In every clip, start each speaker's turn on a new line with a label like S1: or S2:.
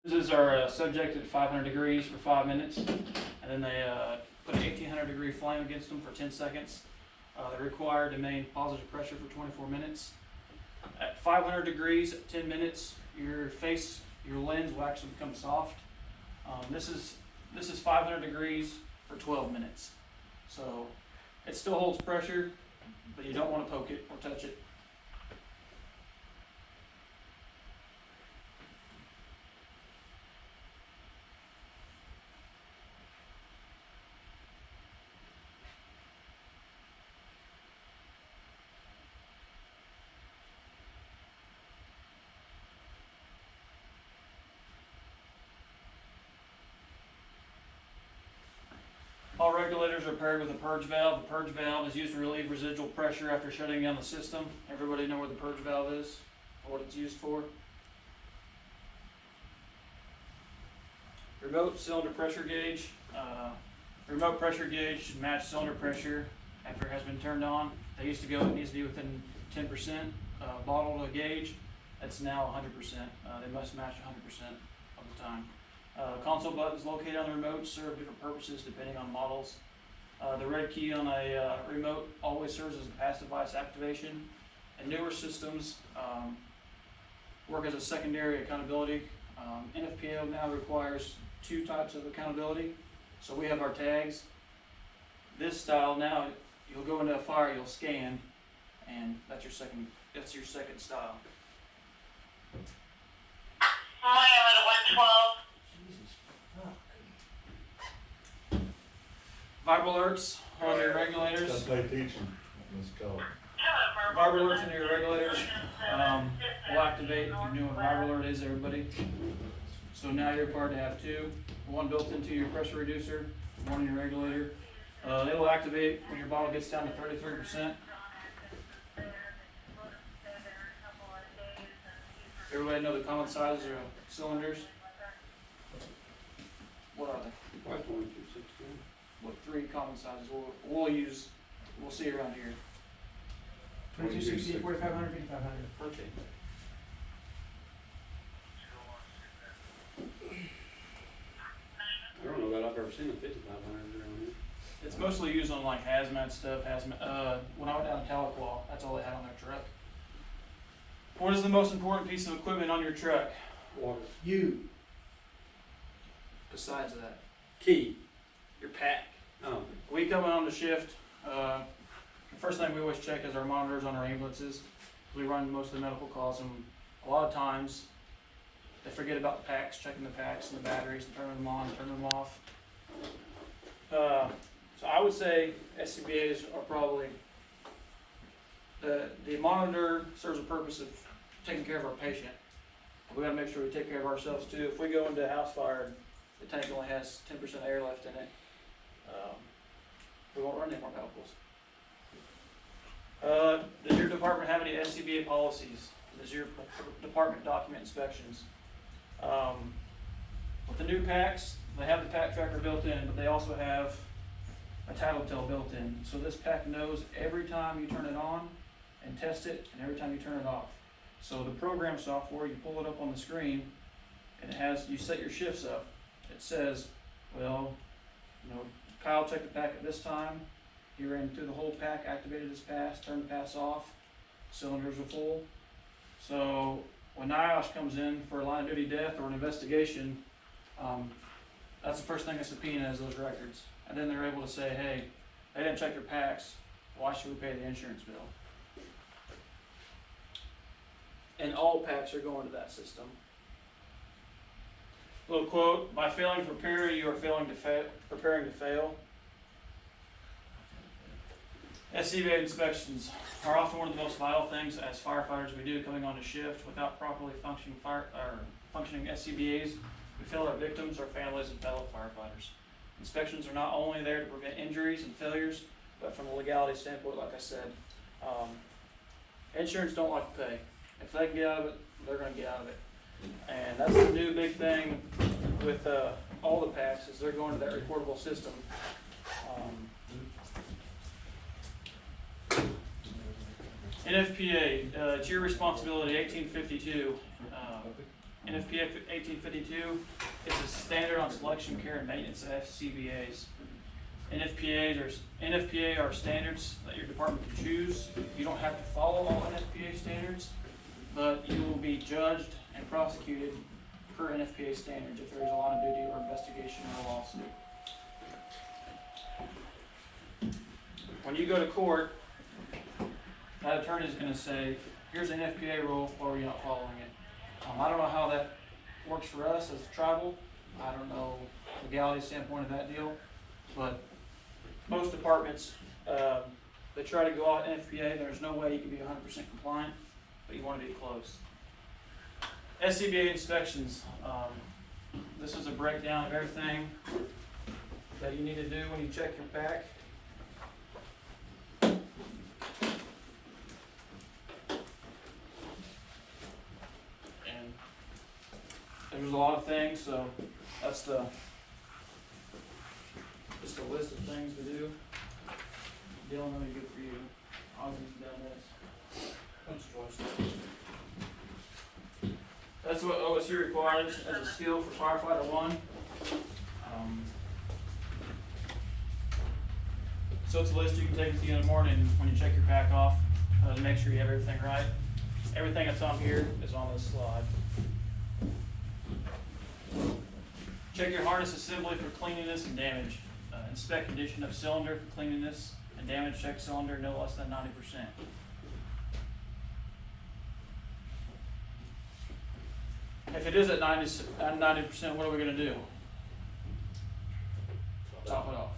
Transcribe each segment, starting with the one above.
S1: Scissors are subjected to 500 degrees for 5 minutes, and then they put an 1800 degree flame against them for 10 seconds. They're required to maintain positive pressure for 24 minutes. At 500 degrees, at 10 minutes, your lens will actually become soft. This is 500 degrees for 12 minutes. So it still holds pressure, but you don't want to poke it or touch it. All regulators are paired with a purge valve. The purge valve is used to relieve residual pressure after shutting down the system. Everybody know where the purge valve is, or what it's used for? Remote cylinder pressure gauge. Remote pressure gauge match cylinder pressure after it has been turned on. They used to go, it needs to be within 10% bottle to gauge. That's now 100%. They must match 100% of the time. Console buttons located on the remote serve different purposes depending on models. The red key on a remote always serves as a pass device activation. And newer systems work as a secondary accountability. NFPA now requires 2 types of accountability. So we have our tags. This style now, you'll go into a fire, you'll scan, and that's your second style.
S2: Wiele at 112.
S1: Vibra alerts on your regulators.
S3: That's what they teach them. Let's go.
S1: Vibra alerts on your regulators will activate. You know what vibra alert is, everybody. So now you're required to have 2. One built into your pressure reducer, one in your regulator. It will activate when your bottle gets down to 33%. Everybody know the common sizes of cylinders? What are they?
S4: 5.2, 16.
S1: What 3 common sizes we'll see around here.
S5: 2260, 4500, 5500.
S1: Perfect.
S4: I don't know that I've ever seen a 5500 around here.
S1: It's mostly used on like hazmat stuff. When I went down to Tahlequah, that's all they had on their truck. What is the most important piece of equipment on your truck?
S4: Water.
S5: You.
S1: Besides that,
S4: Key.
S1: your pack.
S4: Oh.
S1: We coming on the shift. The first thing we always check is our monitors on our ambulances. We run most of the medical calls, and a lot of times they forget about the packs, checking the packs and the batteries, and turning them on, turning them off. So I would say SCBAs are probably the monitor serves a purpose of taking care of our patient. We got to make sure we take care of ourselves too. If we go into a house fire and the tank only has 10% air left in it, we won't run any more medicals. Does your department have any SCBA policies? Does your department document inspections? With the new packs, they have the pack tracker built in, but they also have a tattletale built in. So this pack knows every time you turn it on and test it, and every time you turn it off. So the program software, you pull it up on the screen, and it has, you set your shifts up. It says, well, Kyle checked the pack at this time. He ran through the whole pack, activated his pass, turned the pass off. Cylinders are full. So when NIOSH comes in for a line of duty death or an investigation, that's the first thing a subpoena is, those records. And then they're able to say, hey, they didn't check their packs. Why should we pay the insurance bill? And all packs are going to that system. Little quote: by failing to prepare, you are preparing to fail. SCBA inspections are often one of the most vital things as firefighters we do coming on to shift. Without properly functioning SCBAs, we fail our victims, our families, and fellow firefighters. Inspections are not only there to prevent injuries and failures, but from a legality standpoint, like I said, insurance don't like to pay. If they can get out of it, they're going to get out of it. And that's the new big thing with all the packs, is they're going to that recordable system. NFPA, it's your responsibility, 1852. NFPA 1852 is a standard on selection, care, and maintenance of SCBA's. NFPA are standards that your department can choose. You don't have to follow all NFPA standards, but you will be judged and prosecuted per NFPA standards if there is a line of duty or investigation or lawsuit. When you go to court, that attorney is going to say, here's an NFPA rule, why are you not following it? I don't know how that works for us as a tribal. I don't know the legality standpoint of that deal, but most departments, they try to go out NFPA. There's no way you can be 100% compliant, but you want to be close. SCBA inspections. This is a breakdown of everything that you need to do when you check your pack. And there's a lot of things, so that's just a list of things to do. Dylan, that'll be good for you. I'll get down this.
S3: Thanks, Joyce.
S1: That's what OSU requires as a skill for firefighter 1. So it's a list you can take with you in the morning when you check your pack off to make sure you have everything right. Everything that's on here is on this slide. Check your harness assembly for cleanliness and damage. Inspect condition of cylinder for cleanliness and damage. Check cylinder no less than 90%. If it is at 90%, what are we going to do? Top it off.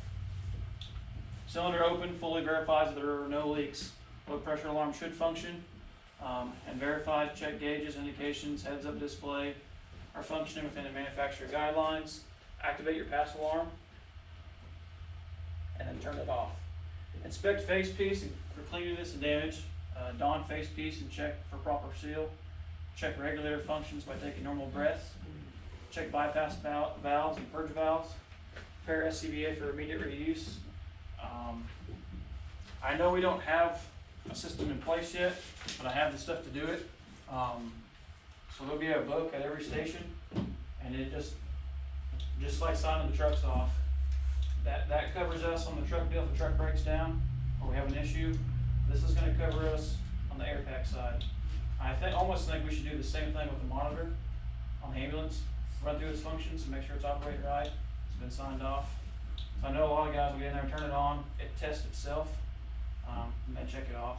S1: Cylinder open fully verifies that there are no leaks. Low pressure alarm should function. And verifies check gauges, indications, heads up display are functioning within the manufacturer guidelines. Activate your pass alarm and then turn it off. Inspect face piece for cleanliness and damage. Don face piece and check for proper seal. Check regulator functions by taking normal breaths. Check bypass valves and purge valves. Prepare SCBA for immediate reuse. I know we don't have a system in place yet, but I have the stuff to do it. So there'll be a book at every station, and it just like signing the trucks off. That covers us on the truck deal if the truck breaks down or we have an issue. This is going to cover us on the air pack side. I almost think we should do the same thing with the monitor on the ambulance. Run through its functions and make sure it's operating right. It's been signed off. So I know a lot of guys will get in there and turn it on. It tests itself, and then check it off.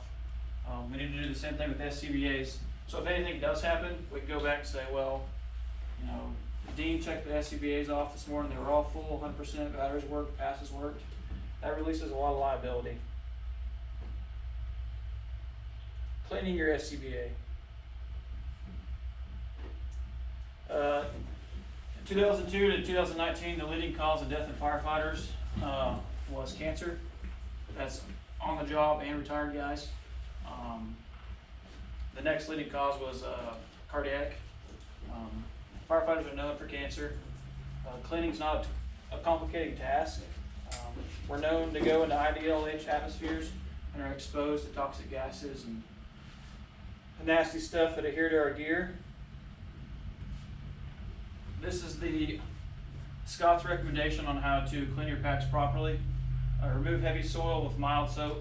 S1: We need to do the same thing with SCBA's. So if anything does happen, we can go back and say, well, you know, Dean checked the SCBA's off this morning. They were all full, 100%. Batteries worked, passes worked. That releases a lot of liability. Cleaning your SCBA. 2002 to 2019, the leading cause of death in firefighters was cancer. That's on the job and retired guys. The next leading cause was cardiac. Firefighters are known for cancer. Cleaning's not a complicated task. We're known to go into IDLH atmospheres and are exposed to toxic gases and nasty stuff that adhere to our gear. This is the Scott's recommendation on how to clean your packs properly. Remove heavy soil with mild soap.